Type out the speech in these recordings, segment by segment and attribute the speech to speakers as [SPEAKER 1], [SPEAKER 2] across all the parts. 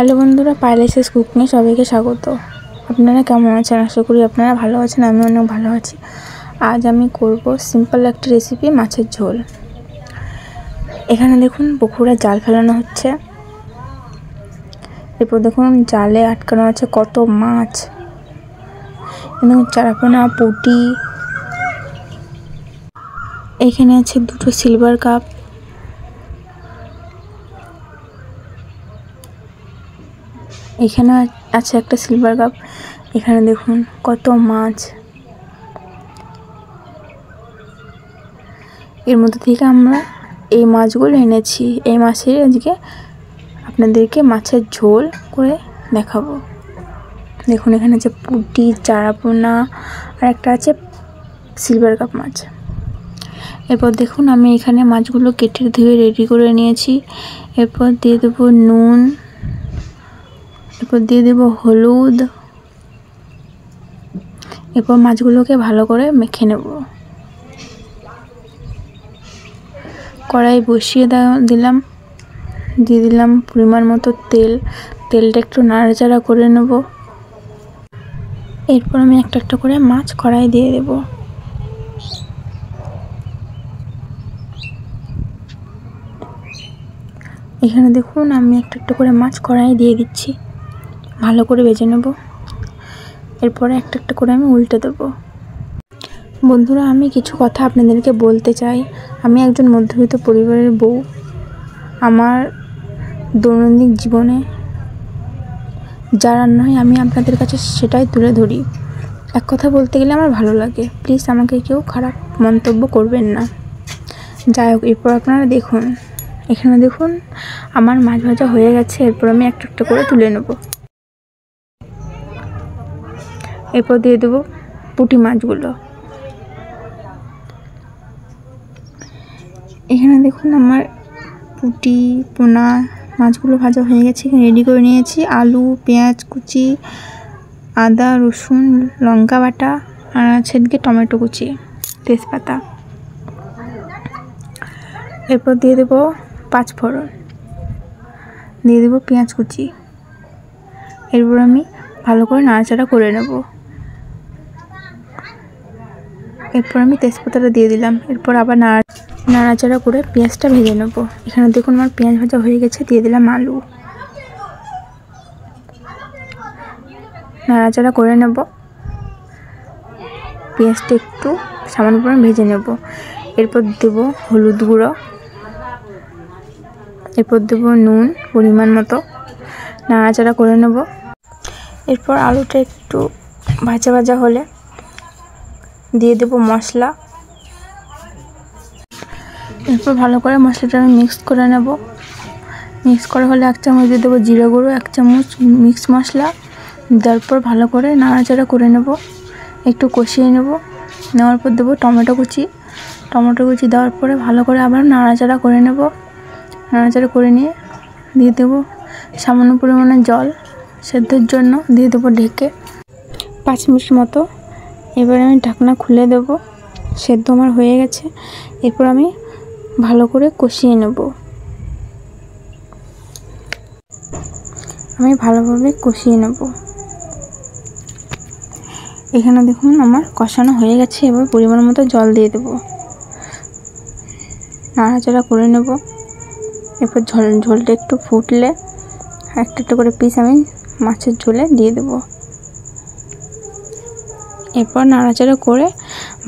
[SPEAKER 1] Hello বন্ধুরা, পাইলেসেস কুকিংয়ে সবাইকে স্বাগত। আপনারা কেমন আছেন? আশা করি আপনারা ভালো আছেন। আমি অনেক ভালো আছি। আজ আমি করব সিম্পল একটা রেসিপি, মাছের ঝোল। এখানে দেখুন পুকুরে জাল ফেলানো হচ্ছে। এরপর দেখুন জালে আটকানো আছে কত মাছ, এবং চারাপোনা, পুঁটি। এখানে আছে দুটো সিলভার কাপ। এখানে আছে একটা সিলভার কাপ। এখানে দেখুন কত মাছ। এর মধ্যে থেকে আমরা এই মাছগুলো এনেছি। এই মাছের আজকে আপনাদেরকে মাছের ঝোল করে দেখাবো। দেখুন এখানে আছে পুঁটি, চারাপোনা, আর একটা আছে সিলভার কাপ মাছ। এরপর দেখুন আমি এখানে মাছগুলো কেটে ধুয়ে রেডি করে নিয়েছি। এরপর দিয়ে দেবো নুন, এরপর দিয়ে দেবো হলুদ। এরপর মাছগুলোকে ভালো করে মেখে নেব। কড়াই বসিয়ে দিয়ে দিলাম পরিমাণ মতো তেল। তেলটা একটু নাড়াচাড়া করে নেব। এরপর আমি একটা একটা করে মাছ কড়াই দিয়ে দেব। এখানে দেখুন আমি একটা একটা করে মাছ কড়াই দিয়ে দিচ্ছি, ভালো করে ভেজে নেব। এরপরে একটা একটা করে আমি উল্টে দেবো। বন্ধুরা, আমি কিছু কথা আপনাদেরকে বলতে চাই। আমি একজন মধ্যবিত্ত পরিবারের বউ। আমার দৈনন্দিন জীবনে যা রান্না হয় আমি আপনাদের কাছে সেটাই তুলে ধরি। এক কথা বলতে গেলে আমার ভালো লাগে। প্লিজ আমাকে কেউ খারাপ মন্তব্য করবেন না। যাই হোক, এরপর আপনারা দেখুন, এখানে দেখুন আমার মাছ ভাজা হয়ে গেছে। এরপর আমি একটা একটা করে তুলে নেব। এরপর দিয়ে দেবো পুঁটি মাছগুলো। এখানে দেখুন আমার পুঁটি পোনা মাছগুলো ভাজা হয়ে গেছে। এখানে রেডি করে নিয়েছি আলু, পেঁয়াজ কুচি, আদা, রসুন, লঙ্কা বাটা, আর আছে এদিকে টমেটো কুচি, তেজপাতা। এরপর দিয়ে দেবো পাঁচফোড়ন, দিয়ে দেবো পেঁয়াজ কুচি। এরপর আমি ভালো করে নাড়াচাড়া করে নেব। এরপর আমি তেজপাতাটা দিয়ে দিলাম। এরপর আবার নাড়াচাড়া করে পেঁয়াজটা ভেজে নেব। এখানে দেখুন আমার পেঁয়াজ ভাজা হয়ে গেছে। দিয়ে দিলাম আলু, নাড়াচাড়া করে নেব। পেঁয়াজটা একটু সামান্য পরিমাণ ভেজে নেব। এরপর দেব হলুদ গুঁড়ো, এরপর দেব নুন পরিমাণ মতো, নাড়াচাড়া করে নেব। এরপর আলুটা একটু ভাজা ভাজা হলে দিয়ে দেব মশলা। এরপর ভালো করে মশলাটা আমি মিক্স করে নেব। মিক্স করা হলে 1 চামচ দিয়ে দেবো জিরা গুঁড়ো, 1 চামচ মিক্স মশলা। তারপর ভালো করে নাড়াচাড়া করে নেব, একটু কষিয়ে নেব। নেওয়ার পর দেবো টমেটো কুচি। টমেটো কুচি দেওয়ার পরে ভালো করে আবার নাড়াচাড়া করে নেব। নাড়াচাড়া করে নিয়ে দিয়ে দেবো সামান্য পরিমাণে জল সেদ্ধর জন্য। দিয়ে দেবো ঢেকে 5 মিনিট মতো। এবার আমি ঢাকনা খুলে দেব। সেদ্ধ আমার হয়ে গেছে। এরপর আমি ভালো করে কষিয়ে নেব। আমি ভালোভাবে কষিয়ে নেব। এখানে দেখুন আমার কষানো হয়ে গেছে। এবার পরিমাণ মতো জল দিয়ে দেব, নাড়াচাড়া করে নেব। এরপর ঝোলটা একটু ফুটলে একটা একটা করে পিস আমি মাছের ঝোলে দিয়ে দেব। এরপর নাড়াচাড়া করে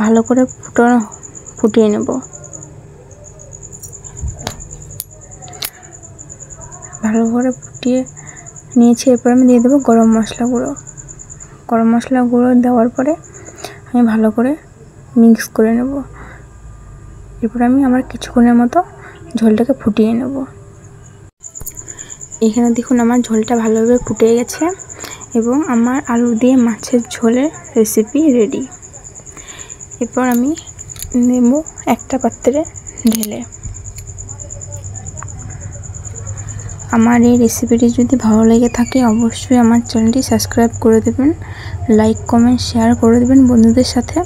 [SPEAKER 1] ভালো করে ফুটিয়ে নেব। ভালো করে ফুটিয়ে নিয়েছি। এরপর আমি দিয়ে দেবো গরম মশলা গুঁড়ো। গরম মশলা গুঁড়ো দেওয়ার পরে আমি ভালো করে মিক্স করে নেব। এরপর আমি আবার কিছুক্ষণের মতো ঝোলটাকে ফুটিয়ে নেব। এখানে দেখুন আমার ঝোলটা ভালোভাবে ফুটে গেছে এবং আমার আলু দিয়ে মাছের ঝোলের রেসিপি রেডি। এরপর আমি নেব একটা পাত্রে ঢেলে। আমার এই রেসিপিটি যদি ভালো লেগে থাকে অবশ্যই আমার চ্যানেলটি সাবস্ক্রাইব করে দেবেন, লাইক কমেন্ট শেয়ার করে দেবেন বন্ধুদের সাথে।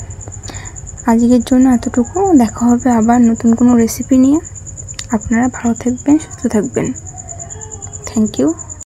[SPEAKER 1] আজকের জন্য এতটুকু। দেখা হবে আবার নতুন কোনো রেসিপি নিয়ে। আপনারা ভালো থাকবেন, সুস্থ থাকবেন। Thank you.